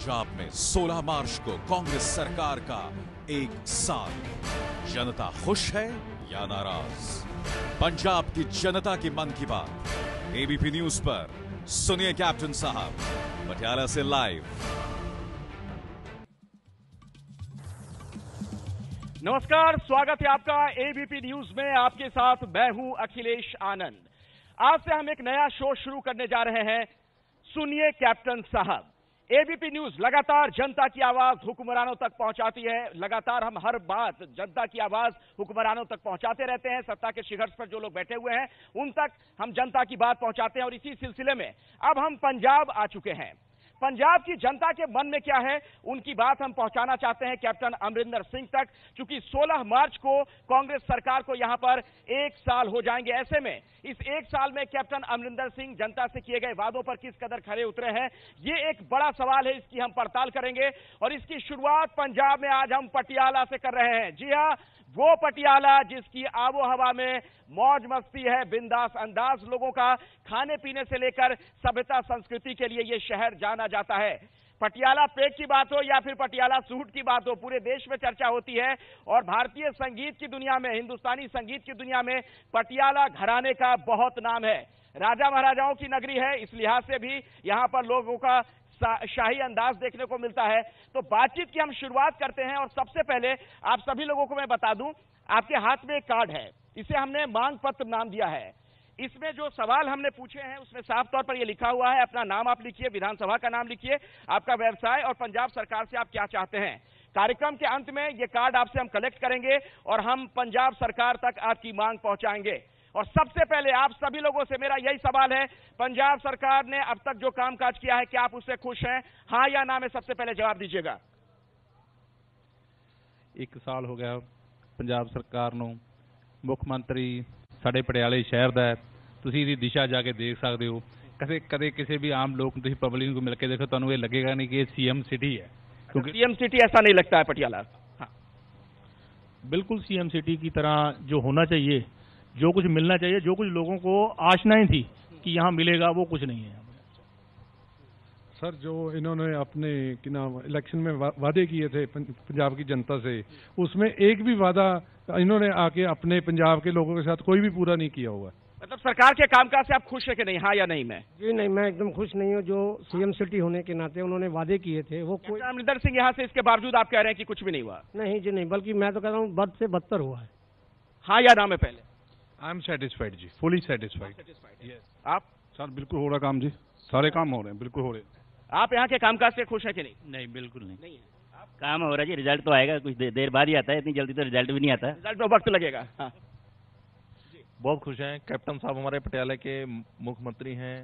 पंजाब में 16 मार्च को कांग्रेस सरकार का 1 साल। जनता खुश है या नाराज? पंजाब की जनता की मन की बात एबीपी न्यूज पर सुनिए कैप्टन साहब पटियाला से लाइव। नमस्कार, स्वागत है आपका एबीपी न्यूज में। आपके साथ मैं हूं अखिलेश आनंद। आज से हम एक नया शो शुरू करने जा रहे हैं, सुनिए कैप्टन साहब। एबीपी न्यूज लगातार जनता की आवाज हुक्मरानों तक पहुंचाती है। लगातार हम हर बात जनता की आवाज हुक्मरानों तक पहुंचाते रहते हैं। सत्ता के शिखर पर जो लोग बैठे हुए हैं उन तक हम जनता की बात पहुंचाते हैं। और इसी सिलसिले में अब हम पंजाब आ चुके हैं। पंजाब की जनता के मन में क्या है उनकी बात हम पहुंचाना चाहते हैं कैप्टन अमरिंदर सिंह तक, क्योंकि 16 मार्च को कांग्रेस सरकार को यहां पर 1 साल हो जाएंगे। ऐसे में इस 1 साल में कैप्टन अमरिंदर सिंह जनता से किए गए वादों पर किस कदर खरे उतरे हैं, ये एक बड़ा सवाल है। इसकी हम पड़ताल करेंगे और इसकी शुरुआत पंजाब में आज हम पटियाला से कर रहे हैं। जी हां, वो पटियाला जिसकी आबो हवा में मौज मस्ती है, बिंदास अंदाज लोगों का, खाने पीने से लेकर सभ्यता संस्कृति के लिए ये शहर जाना जाता है। पटियाला पेट की बात हो या फिर पटियाला सूट की बात हो, पूरे देश में चर्चा होती है। और भारतीय संगीत की दुनिया में, हिंदुस्तानी संगीत की दुनिया में पटियाला घराने का बहुत नाम है। राजा महाराजाओं की नगरी है, इस लिहाज से भी यहां पर लोगों का शाही अंदाज देखने को मिलता है। तो बातचीत की हम शुरुआत करते हैं और सबसे पहले आप सभी लोगों को मैं बता दूं, आपके हाथ में एक कार्ड है, इसे हमने मांग पत्र नाम दिया है। इसमें जो सवाल हमने पूछे हैं उसमें साफ तौर पर यह लिखा हुआ है, अपना नाम आप लिखिए, विधानसभा का नाम लिखिए, आपका व्यवसाय और पंजाब सरकार से आप क्या चाहते हैं। कार्यक्रम के अंत में यह कार्ड आपसे हम कलेक्ट करेंगे और हम पंजाब सरकार तक आपकी मांग पहुंचाएंगे। और सबसे पहले आप सभी लोगों से मेरा यही सवाल है, पंजाब सरकार ने अब तक जो कामकाज किया है क्या आप उससे खुश हैं? हां या ना में सबसे पहले जवाब दीजिएगा। 1 ਸਾਲ ਹੋ ਗਿਆ ਪੰਜਾਬ ਸਰਕਾਰ ਨੂੰ। ਮੁੱਖ ਮੰਤਰੀ ਸਾਡੇ ਪਟਿਆਲੇ ਸ਼ਹਿਰ ਦਾ ਹੈ। ਤੁਸੀਂ ਇਹਦੀ ਦਿਸ਼ਾ ਜਾ ਕੇ ਦੇਖ ਸਕਦੇ ਹੋ। ਕਦੇ ਕਿਸੇ ਵੀ ਆਮ ਲੋਕ ਨੂੰ ਤੁਸੀਂ ਪਬਲਿਕ ਨੂੰ ਮਿਲ ਕੇ ਦੇਖੋ, ਤੁਹਾਨੂੰ ਇਹ ਲੱਗੇਗਾ ਨਹੀਂ ਕਿ ਇਹ सीएम सिटी है, क्योंकि सीएम सिटी ऐसा नहीं लगता है पटियाला। हाँ, बिल्कुल सीएम सिटी की तरह जो होना चाहिए, जो कुछ मिलना चाहिए, जो कुछ लोगों को आशनाएं थी कि यहाँ मिलेगा, वो कुछ नहीं है। सर, जो इन्होंने अपने इलेक्शन में वादे किए थे पंजाब की जनता से, उसमें एक भी वादा इन्होंने आके अपने पंजाब के लोगों के साथ कोई भी पूरा नहीं किया हुआ। मतलब सरकार के कामकाज से आप खुश है कि नहीं? हाँ या नहीं में? जी नहीं, मैं एकदम खुश नहीं हूँ। जो सीएम सिटी होने के नाते उन्होंने वादे किए थे वो कोई। अमरिंदर सिंह यहाँ से इसके बावजूद आप कह रहे हैं कि कुछ भी नहीं हुआ? नहीं जी नहीं, बल्कि मैं तो कह रहा हूँ बद से बदतर हुआ है। हाँ या ना में पहले? आई एम सेटिस्फाइड जी, फुली सेटिस्फाइड। आप? सर बिल्कुल हो रहा काम जी, सारे काम हो रहे हैं, बिल्कुल हो रहे हैं। आप यहाँ के कामकाज से खुश है कि नहीं? नहीं, बिल्कुल नहीं है। काम हो रहा है जी, रिजल्ट तो आएगा, कुछ देर बाद ही आता है, इतनी जल्दी तो रिजल्ट भी नहीं आता। रिजल्ट में वक्त लगेगा। हाँ। बहुत खुश हैं। कैप्टन साहब हमारे पटियाला के मुख्यमंत्री हैं,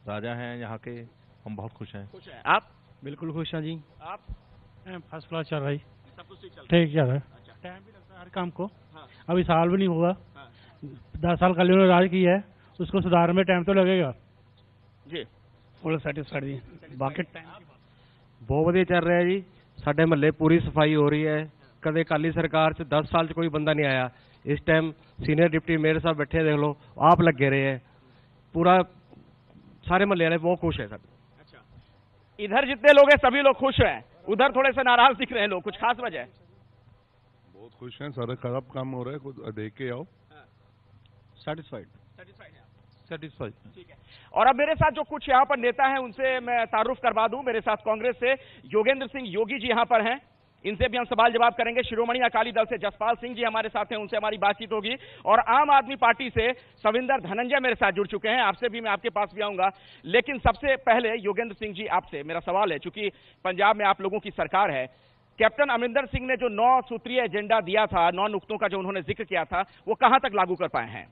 राजा हैं यहाँ के, हम बहुत खुश हैं। आप? बिल्कुल खुश हैं जी। आप? फर्स्ट क्लास चल रहा है, सब कुछ ठीक चल ठीक चल रहा है। टाइम भी लगता है हर काम को। अभी साल भी नहीं हुआ, 10 साल कल उन्होंने राज किया है, उसको सुधार में टाइम तो लगेगा जी। फुल सैटिस्फाइड जी। बाकी बहुत वधिया चल रहा है जी। साडे महल्ले पूरी सफाई हो रही है। कदे अकाली सरकार च 10 साल च कोई बंदा नहीं आया। इस टाइम सीनियर डिप्टी मेयर साहब बैठे, देख लो, आप लगे रहे हैं। पूरा सारे महल्ले वाले बहुत खुश है सर। अच्छा, इधर जितने लोग हैं सभी लोग खुश हैं, उधर थोड़े से नाराज दिख रहे हैं लोग, कुछ खास वजह? बहुत खुश हैं, सारा खराब काम हो रहा है, खुद देख के आओ। सेटिस्फाइड। ठीक है। और अब मेरे साथ जो कुछ यहाँ पर नेता हैं उनसे मैं तारुफ करवा दूं। मेरे साथ कांग्रेस से योगेंद्र सिंह योगी जी यहाँ पर हैं, इनसे भी हम सवाल जवाब करेंगे। शिरोमणि अकाली दल से जसपाल सिंह जी हमारे साथ हैं, उनसे हमारी बातचीत होगी। और आम आदमी पार्टी से सविंदर धनंजय मेरे साथ जुड़ चुके हैं, आपसे भी मैं आपके पास भी आऊंगा। लेकिन सबसे पहले योगेंद्र सिंह जी आपसे मेरा सवाल है, चूंकि पंजाब में आप लोगों की सरकार है, कैप्टन अमरिंदर सिंह ने जो 9 सूत्रीय एजेंडा दिया था, 9 नुक्तों का जो उन्होंने जिक्र किया था, वो कहां तक लागू कर पाए हैं?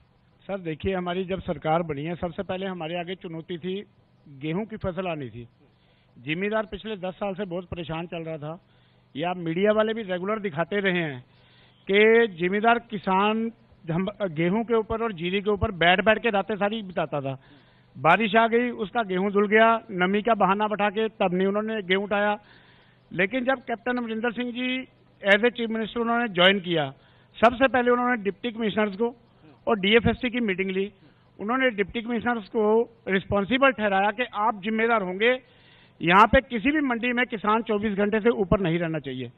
सर देखिए, हमारी जब सरकार बनी है, सबसे पहले हमारे आगे चुनौती थी, गेहूं की फसल आनी थी। जिम्मेदार पिछले 10 साल से बहुत परेशान चल रहा था। ये आप मीडिया वाले भी रेगुलर दिखाते रहे हैं कि जिम्मेदार किसान गेहूं के ऊपर और जीरी के ऊपर बैठ बैठ के रातें सारी बिताता था। बारिश आ गई, उसका गेहूं धुल गया, नमी का बहाना बैठा के तब नहीं उन्होंने गेहूं उठाया। लेकिन जब captain Amarinder Singh ji as a chief minister उन्होंने ज्वाइन किया, सबसे पहले उन्होंने डिप्टी कमिश्नर्स को और डीएफएससी की मीटिंग ली। उन्होंने डिप्टी कमिश्नर्स को रिस्पॉन्सिबल ठहराया कि आप जिम्मेदार होंगे यहाँ पे किसी भी मंडी में किसान 24 घंटे से ऊपर नहीं रहना चाहिए,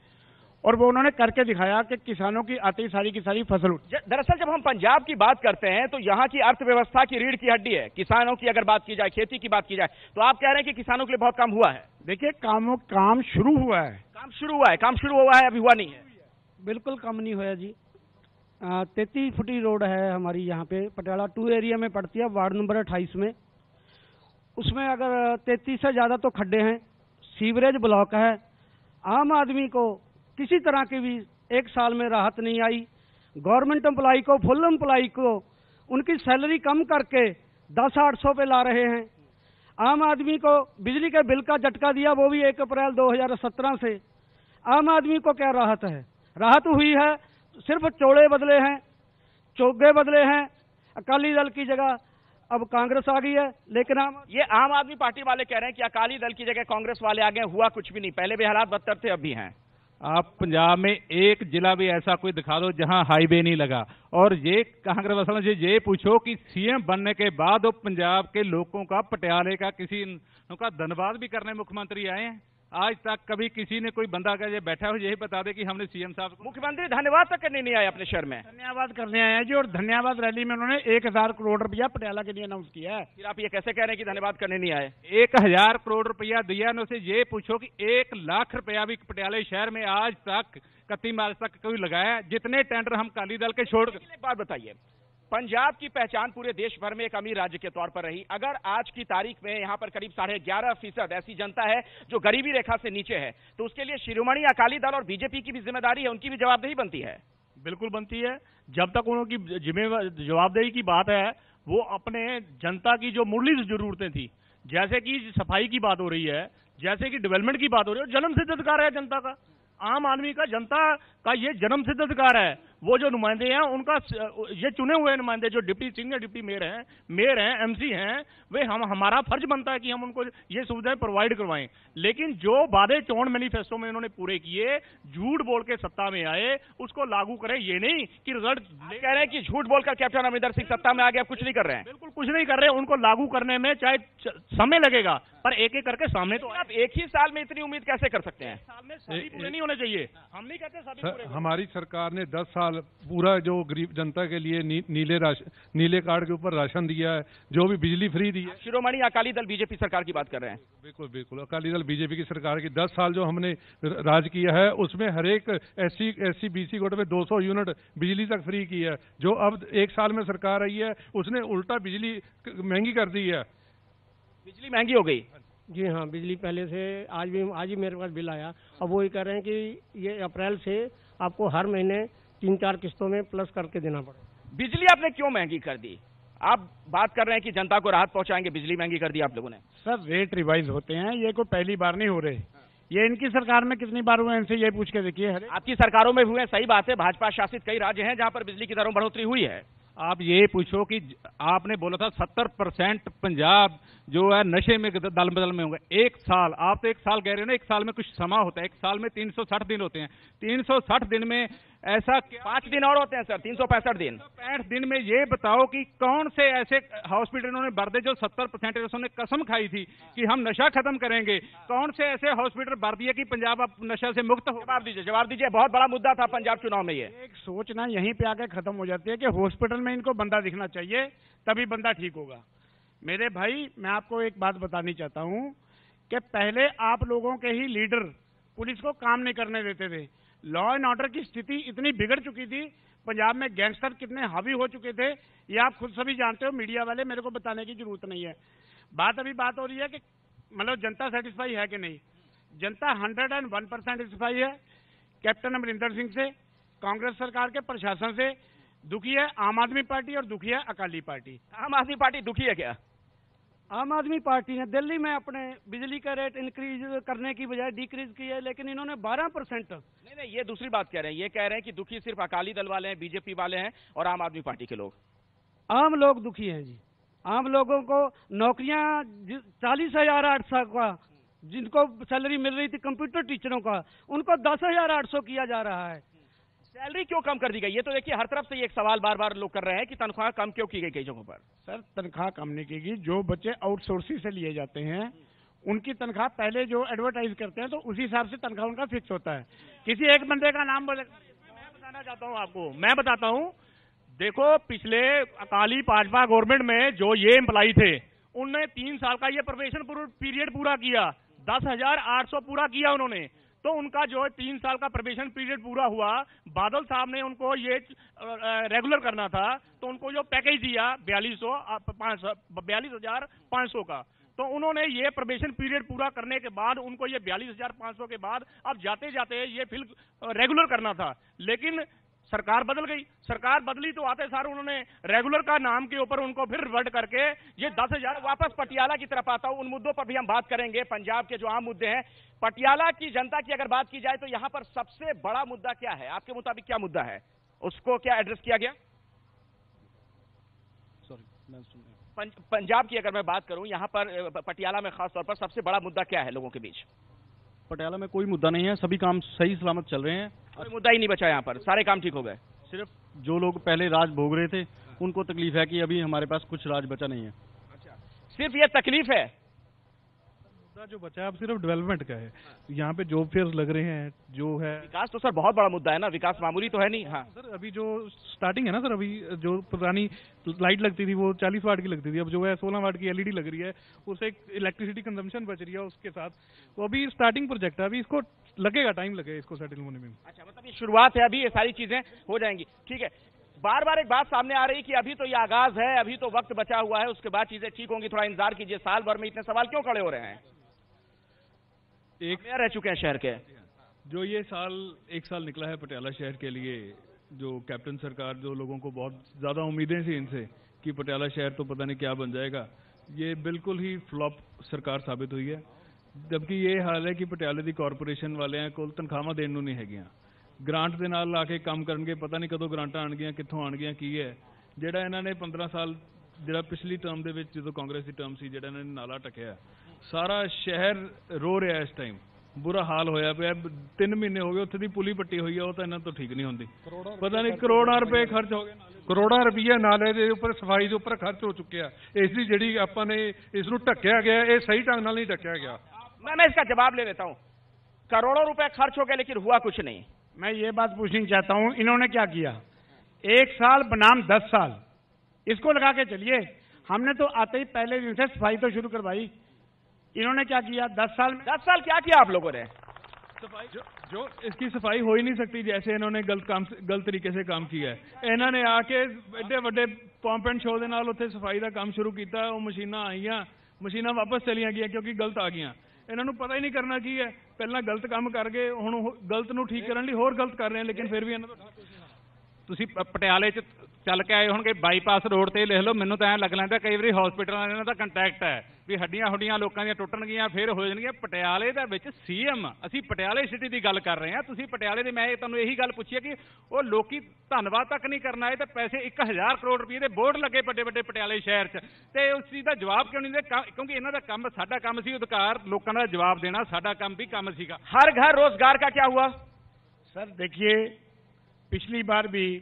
और वो उन्होंने करके दिखाया कि किसानों की आती सारी की सारी फसल। दरअसल जब हम पंजाब की बात करते हैं तो यहाँ की अर्थव्यवस्था की रीढ़ की हड्डी है। किसानों की अगर बात की जाए, खेती की बात की जाए, तो आप कह रहे हैं कि किसानों के लिए बहुत काम हुआ है। देखिए काम शुरू हुआ है, काम शुरू हुआ है, अभी हुआ नहीं है। बिल्कुल कम नहीं हुआ जी। 33 फुटी रोड है हमारी यहाँ पे, पटियाला 2 एरिया में पड़ती है, वार्ड नंबर 28 में। उसमें अगर 33 से ज़्यादा तो खड्डे हैं, सीवरेज ब्लॉक है। आम आदमी को किसी तरह की भी 1 साल में राहत नहीं आई। गवर्नमेंट एम्प्लॉय को, फुल एम्प्लॉय को उनकी सैलरी कम करके 10,800 पे ला रहे हैं। आम आदमी को बिजली के बिल का झटका दिया, वो भी 1 अप्रैल 2017 से। आम आदमी को क्या राहत है? राहत हुई है, सिर्फ चोड़े बदले हैं, चोगे बदले हैं। अकाली दल की जगह अब कांग्रेस आ गई है। लेकिन ये आम आदमी पार्टी वाले कह रहे हैं कि अकाली दल की जगह कांग्रेस वाले आ गए, हुआ कुछ भी नहीं, पहले भी हालात बदतर थे, अब भी हैं। आप पंजाब में एक जिला भी ऐसा कोई दिखा दो जहां हाईवे नहीं लगा। और ये कांग्रेस जी ये पूछो कि सीएम बनने के बाद पंजाब के लोगों का, पटियाले का किसी का धन्यवाद भी करने मुख्यमंत्री आए हैं? आज तक कभी किसी ने कोई बंदा का ये बैठा हो यही बता दे कि हमने सीएम साहब, मुख्यमंत्री धन्यवाद तक करने नहीं आए अपने शहर में। धन्यवाद करने आए हैं जी, और धन्यवाद रैली में उन्होंने 1,000 करोड़ रुपया पटियाला के लिए अनाउंस किया है। फिर आप ये कैसे कह रहे हैं कि धन्यवाद करने नहीं आए? 1,000 करोड़ रुपया दिया न, उसे ये पूछो कि 1 लाख रुपया भी पटियाला शहर में आज तक 31 मार्च तक कोई लगाया? जितने टेंडर हम अकाली दल के छोड़। एक बात बताइए, पंजाब की पहचान पूरे देश भर में एक अमीर राज्य के तौर पर रही। अगर आज की तारीख में यहाँ पर करीब 11.5% ऐसी जनता है जो गरीबी रेखा से नीचे है, तो उसके लिए शिरोमणि अकाली दल और बीजेपी की भी जिम्मेदारी है, उनकी भी जवाबदेही बनती है। बिल्कुल बनती है। जब तक उनकी जवाबदेही की बात है, वो अपने जनता की जो मूलभूत जरूरतें थी, जैसे कि सफाई की बात हो रही है, जैसे कि डेवलपमेंट की बात हो रही है, जन्म सिद्ध अधिकार है जनता का। आम आदमी का, जनता का ये जन्म सिद्ध अधिकार है। वो जो नुमाइंदे हैं उनका, ये चुने हुए नुमाइंदे जो सीनियर डिप्टी मेयर हैं, एमसी हैं, वे हमारा फर्ज बनता है कि हम उनको ये सुविधाएं प्रोवाइड करवाएं। लेकिन जो वादे चौड़ मैनिफेस्टो में उन्होंने पूरे किए, झूठ बोल के सत्ता में आए, उसको लागू करें। ये नहीं कि रिजल्ट कह रहे हैं कि झूठ बोलकर कैप्टन अमरिंदर सिंह सत्ता में आ गए, अब कुछ नहीं कर रहे हैं। बिल्कुल कुछ नहीं कर रहे। उनको लागू करने में चाहे समय लगेगा, पर एक एक करके सामने तो। आप एक ही साल में इतनी उम्मीद कैसे कर सकते हैं? साल में सभी पूरे नहीं होने चाहिए। हम नहीं कहते सभी पूरे। हमारी सरकार ने 10 साल पूरा जो गरीब जनता के लिए नीले कार्ड के ऊपर राशन दिया है, जो भी बिजली फ्री दी है। शिरोमणि अकाली दल बीजेपी सरकार की बात कर रहे हैं। बिल्कुल अकाली दल बीजेपी की सरकार की 10 साल जो हमने राज किया है, उसमें हर एक एससी बीसी कोटे में 200 यूनिट बिजली तक फ्री की है। जो अब 1 साल में सरकार आई है, उसने उल्टा बिजली महंगी कर दी है। बिजली महंगी हो गई? जी हाँ, बिजली पहले से आज ही मेरे पास बिल आया। अब वो ये कह रहे हैं कि ये अप्रैल से आपको हर महीने 3-4 किस्तों में प्लस करके देना पड़ेगा। बिजली आपने क्यों महंगी कर दी? आप बात कर रहे हैं कि जनता को राहत पहुंचाएंगे, बिजली महंगी कर दी आप लोगों ने। सर रेट रिवाइज होते हैं, ये कोई पहली बार नहीं हो रहे। ये इनकी सरकार में कितनी बार हुए, इनसे ये पूछ के देखिए। आपकी सरकारों में हुए, सही बात है, भाजपा शासित कई राज्य हैं जहां पर बिजली की दरों बढ़ोतरी हुई है। आप ये पूछो कि आपने बोला था 70% पंजाब जो है नशे में दल बदल में होंगे। 1 साल, आप तो 1 साल कह रहे हो ना, 1 साल में कुछ समा होता है। 1 साल में 360 दिन होते हैं। 360 दिन में ऐसा 5 दिन और होते हैं सर, 365 दिन। 65 दिन में ये बताओ कि कौन से ऐसे हॉस्पिटल उन्होंने भर दे जो 70% उन्होंने कसम खाई थी कि हम नशा खत्म करेंगे। कौन से ऐसे हॉस्पिटल भर दिए कि पंजाब अब नशा से मुक्त हो? जवाब दीजिए। बहुत बड़ा मुद्दा था पंजाब चुनाव में। ये एक सोच ना यहीं पे आके खत्म हो जाती है कि हॉस्पिटल में इनको बंदा दिखना चाहिए, तभी बंदा ठीक होगा। मेरे भाई, मैं आपको एक बात बतानी चाहता हूं कि पहले आप लोगों के ही लीडर पुलिस को काम नहीं करने देते थे। लॉ एंड ऑर्डर की स्थिति इतनी बिगड़ चुकी थी, पंजाब में गैंगस्टर कितने हावी हो चुके थे, ये आप खुद सभी जानते हो। मीडिया वाले, मेरे को बताने की जरूरत नहीं है। बात हो रही है कि मतलब जनता सेटिस्फाई है कि नहीं। जनता 101% सेटिस्फाई है कैप्टन अमरिंदर सिंह से, कांग्रेस सरकार के प्रशासन से। दुखी है आम आदमी पार्टी और दुखी है अकाली पार्टी। आम आदमी पार्टी दुखी है क्या? आम आदमी पार्टी ने दिल्ली में अपने बिजली का रेट इंक्रीज करने की बजाय डिक्रीज किया है, लेकिन इन्होंने 12%। नहीं, ये दूसरी बात कह रहे हैं। ये कह रहे हैं कि दुखी सिर्फ अकाली दल वाले हैं, बीजेपी वाले हैं और आम आदमी पार्टी के लोग। आम लोग दुखी हैं जी। आम लोगों को नौकरियां 40,800 का, जिनको सैलरी मिल रही थी कंप्यूटर टीचरों का, उनको 10,800 किया जा रहा है। सैलरी क्यों कम कर दी गई? ये तो देखिए हर तरफ से ये एक सवाल बार बार लोग कर रहे हैं कि तनख्वाह कम क्यों की गई कई जगहों पर। सर तनख्वाह कम नहीं की गई। जो बच्चे आउटसोर्सिंग से लिए जाते हैं उनकी तनख्वाह पहले जो एडवर्टाइज करते हैं तो उसी हिसाब से तनख्वाह उनका फिक्स होता है। किसी एक बंदे का नाम बोले, मैं बताना चाहता हूँ आपको, मैं बताता हूँ। देखो, पिछले अकाली भाजपा गवर्नमेंट में जो ये एम्प्लॉई थे, उनने 3 साल का ये प्रोबेशन पीरियड पूरा किया, 10,800 पूरा किया उन्होंने। तो उनका जो 3 साल का प्रोबेशन पीरियड पूरा हुआ, बादल साहब ने उनको ये रेगुलर करना था, तो उनको जो पैकेज दिया 42,500 का, तो उन्होंने ये प्रोबेशन पीरियड पूरा करने के बाद उनको ये 42,500 के बाद अब जाते जाते ये फिर रेगुलर करना था। लेकिन सरकार बदल गई। सरकार बदली तो आते सार उन्होंने रेगुलर का नाम के ऊपर उनको फिर रिवर्ट करके ये 10,000। वापस पटियाला की तरफ आता हूं, उन मुद्दों पर भी हम बात करेंगे। पंजाब के जो आम मुद्दे हैं, पटियाला की जनता की अगर बात की जाए तो यहां पर सबसे बड़ा मुद्दा क्या है? आपके मुताबिक क्या मुद्दा है, उसको क्या एड्रेस किया गया? पंजाब की अगर मैं बात करूं, यहां पर पटियाला में खास तौर पर सबसे बड़ा मुद्दा क्या है लोगों के बीच? पटियाला में कोई मुद्दा नहीं है, सभी काम सही सलामत चल रहे हैं। कोई मुद्दा ही नहीं बचा यहाँ पर, सारे काम ठीक हो गए। सिर्फ जो लोग पहले राज भोग रहे थे उनको तकलीफ है कि अभी हमारे पास कुछ राज बचा नहीं है। अच्छा, सिर्फ ये तकलीफ है? मुद्दा जो बचा है अब सिर्फ डेवलपमेंट का है। यहाँ पे जॉब फेयर लग रहे हैं, जो है विकास तो सर बहुत बड़ा मुद्दा है ना, विकास मामूली तो है नहीं। हाँ सर, अभी जो स्टार्टिंग है ना सर, अभी जो पुरानी लाइट लगती थी वो 40 वाट की लगती थी, अब जो है 16 वाट की एलईडी लग रही है, उससे एक इलेक्ट्रिसिटी कंजम्पशन बच रही है। उसके साथ वो अभी स्टार्टिंग प्रोजेक्ट है, अभी इसको लगेगा, टाइम लगेगा इसको सेटल होने में। अच्छा, मतलब ये शुरुआत है, अभी ये सारी चीजें हो जाएंगी। ठीक है, बार बार एक बात सामने आ रही कि अभी तो ये आगाज है, अभी तो वक्त बचा हुआ है, उसके बाद चीजें ठीक होंगी, थोड़ा इंतजार कीजिए। साल भर में इतने सवाल क्यों खड़े हो रहे हैं? एक रह चुके हैं शहर के, जो ये एक साल निकला है पटियाला शहर के लिए, जो कैप्टन सरकार, जो लोगों को बहुत ज्यादा उम्मीदें थी इनसे कि पटियाला शहर तो पता नहीं क्या बन जाएगा, ये बिल्कुल ही फ्लॉप सरकार साबित हुई है। जबकि ये हाल है कि पटियाले दी कॉरपोरेशन वाले हैं कोल तनख्वाहां देਣ ਨੂੰ नहीं हैगियां, ग्रांट ਦੇ ਨਾਲ ਲਾ ਕੇ ਕੰਮ ਕਰਨਗੇ, ਪਤਾ ਨਹੀਂ ਕਦੋਂ ਗ੍ਰਾਂਟਾਂ ਆਣਗੀਆਂ, ਕਿੱਥੋਂ ਆਣਗੀਆਂ, ਕੀ ਹੈ। ਜਿਹੜਾ ਇਹਨਾਂ ਨੇ 15 ਸਾਲ, ਜਿਹੜਾ ਪਿਛਲੀ ਟਰਮ ਦੇ ਵਿੱਚ ਜਦੋਂ ਕਾਂਗਰਸ ਦੀ ਟਰਮ ਸੀ, ਜਿਹੜਾ ਇਹਨਾਂ ਨੇ ਨਾਲਾ ਟਕਿਆ, ਸਾਰਾ ਸ਼ਹਿਰ ਰੋ ਰਿਹਾ ਇਸ ਟਾਈਮ, बुरा हाल होया पिया। 3 महीने हो गए उत्थे दी पुली पट्टी हुई है, वो तो इन्हां तो ठीक नहीं होंदी। पता नहीं करोड़ां रुपए खर्च हो गए, करोड़ां रुपया नाले दे उपर सफाई दे उपर खर्च हो चुके हैं। इसकी जिहड़ी आपां ने इस नूं ढक्या गया, ये सही ढंग नाल नहीं ढक्या गया। मैं इसका जवाब ले लेता हूं। करोड़ों रुपए खर्च हो गए लेकिन हुआ कुछ नहीं। मैं ये बात पूछनी चाहता हूं, इन्होंने क्या किया? 1 साल बनाम 10 साल, इसको लगा के चलिए। हमने तो आते ही पहले दिन से सफाई तो शुरू करवाई, इन्होंने क्या किया? 10 साल में 10 साल क्या किया आप लोगों ने? सफाई जो इसकी सफाई हो ही नहीं सकती, जैसे इन्होंने गलत तरीके से काम किया है। इन्होंने आके एडे वड्डे पंप एंड शो दे नाल उत्थे सफाई का काम शुरू किया, वो मशीनां आईयां, मशीनां वापस चलियां गईयां क्योंकि गलत आ गईयां। इन्होंने पता ही नहीं करना की है, पहला गलत काम करके हुण गलत नूं ठीक करन लई होर गलत कर रहे हैं, लेकिन फिर भी ਤੁਸੀਂ ਪਟਿਆਲੇ ਚ ਚੱਲ ਕੇ ਆਏ ਹੋਣਗੇ, ਬਾਈਪਾਸ ਰੋਡ ਤੇ ਲਿਖ ਲਓ, ਮੈਨੂੰ ਤਾਂ ਐਂ ਲੱਗ ਲੈਂਦਾ ਕਈ ਵਾਰੀ ਹਸਪੀਟਲਾਂ ਨਾਲ ਇਹਨਾਂ ਦਾ ਕੰਟੈਕਟ ਹੈ ਵੀ ਹੱਡੀਆਂ ਲੋਕਾਂ ਦੀਆਂ ਟੁੱਟਣਗੀਆਂ, ਫਿਰ ਹੋ ਜਾਣਗੀਆਂ। ਪਟਿਆਲੇ ਦੇ ਵਿੱਚ ਸੀਐਮ, ਅਸੀਂ ਪਟਿਆਲੇ ਸਿਟੀ ਦੀ ਗੱਲ ਕਰ ਰਹੇ ਹਾਂ, ਤੁਸੀਂ ਪਟਿਆਲੇ ਦੇ, ਮੈਂ ਤੁਹਾਨੂੰ ਇਹੀ ਗੱਲ ਪੁੱਛੀ ਹੈ ਕਿ ਉਹ ਲੋਕੀ ਧੰਨਵਾਦ ਤੱਕ ਨਹੀਂ ਕਰਨ ਆਏ ਤੇ ਪੈਸੇ 1000 ਕਰੋੜ ਰੁਪਏ ਦੇ ਬੋਰਡ ਲੱਗੇ ਵੱਡੇ ਪਟਿਆਲੇ ਸ਼ਹਿਰ 'ਚ, ਤੇ ਉਸ ਚੀਜ਼ ਦਾ ਜਵਾਬ ਕਿਉਂ ਨਹੀਂ ਦਿੰਦੇ? ਕਿਉਂਕਿ ਇਹਨਾਂ ਦਾ ਕੰਮ, ਸਾਡਾ ਕੰਮ ਸੀ ਅਧਿਕਾਰ ਲੋਕਾਂ ਦਾ ਜਵਾਬ ਦੇਣਾ, ਸਾਡਾ ਕੰਮ ਵੀ ਕੰਮ ਸੀਗਾ। हर घर रोजगार का क्या हुआ? सर देखिए, पिछली बार भी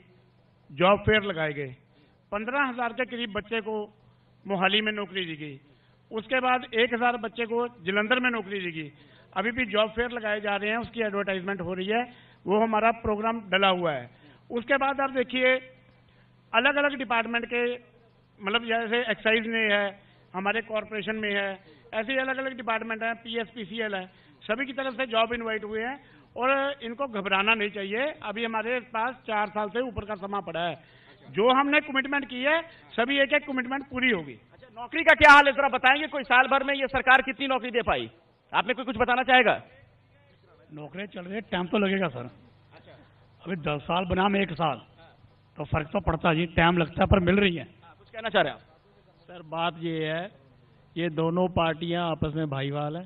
जॉब फेयर लगाए गए, 15,000 के करीब बच्चे को मोहाली में नौकरी दी गई, उसके बाद 1,000 बच्चे को जलंधर में नौकरी दी गई। अभी भी जॉब फेयर लगाए जा रहे हैं, उसकी एडवर्टाइजमेंट हो रही है, वो हमारा प्रोग्राम डला हुआ है। उसके बाद आप देखिए अलग अलग डिपार्टमेंट के, मतलब जैसे एक्साइज में है, हमारे कॉरपोरेशन में है, ऐसे ही अलग अलग डिपार्टमेंट हैं, PSPCL है, सभी की तरफ से जॉब इन्वाइट हुए हैं और इनको घबराना नहीं चाहिए। अभी हमारे पास 4 साल से ऊपर का समय पड़ा है, जो हमने कमिटमेंट की है सभी एक कमिटमेंट पूरी होगी। अच्छा, नौकरी का क्या हाल है जरा बताएंगे? कोई साल भर में ये सरकार कितनी नौकरी दे पाई? आपने कोई कुछ बताना चाहेगा? नौकरी चल रही है, टाइम तो लगेगा सर। अभी 10 साल बनाम 1 साल तो फर्क तो पड़ता है जी, टाइम लगता है पर मिल रही है। कुछ कहना चाह रहे हैं आप? सर बात ये है, ये दोनों पार्टियां आपस में भाईवाल है,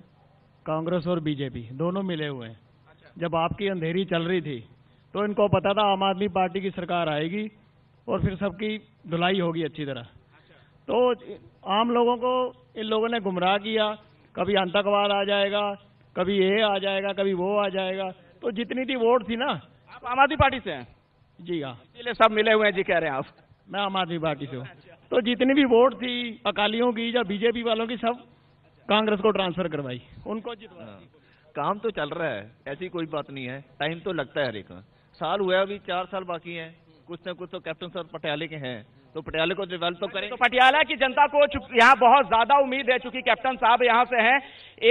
कांग्रेस और बीजेपी दोनों मिले हुए हैं। जब आपकी अंधेरी चल रही थी तो इनको पता था आम आदमी पार्टी की सरकार आएगी और फिर सबकी धुलाई होगी अच्छी तरह, तो आम लोगों को इन लोगों ने गुमराह किया, कभी आतंकवाद आ जाएगा, कभी ये आ जाएगा, कभी वो आ जाएगा। तो जितनी थी वोट थी ना, आप आम आदमी पार्टी से हैं? जी हाँ, इसलिए सब मिले हुए हैं जी, कह रहे हैं आप? मैं आम आदमी पार्टी से हूँ। तो जितनी भी वोट थी अकालियों की या बीजेपी वालों की, सब कांग्रेस को ट्रांसफर करवाई, उनको जितवा। काम तो चल रहा है, ऐसी कोई बात नहीं है, टाइम तो लगता है हर एक साल हुआ है, अभी 4 साल बाकी हैं, कुछ ना कुछ तो कैप्टन साहब पटियाले के हैं, तो पटियाले को डेवलप तो करें। तो पटियाला की जनता को यहाँ बहुत ज्यादा उम्मीद है, चूंकि कैप्टन साहब यहाँ से हैं।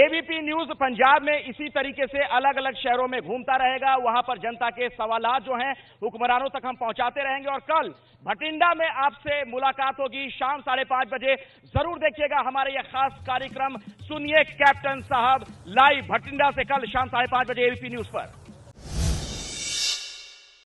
एबीपी न्यूज पंजाब में इसी तरीके से अलग अलग शहरों में घूमता रहेगा, वहां पर जनता के सवालात जो हैं हुक्मरानों तक हम पहुंचाते रहेंगे। और कल भटिंडा में आपसे मुलाकात होगी शाम 5:30 बजे। जरूर देखिएगा हमारे यह खास कार्यक्रम सुनिए कैप्टन साहब लाइव भटिंडा से कल शाम 5:30 बजे एबीपी न्यूज पर।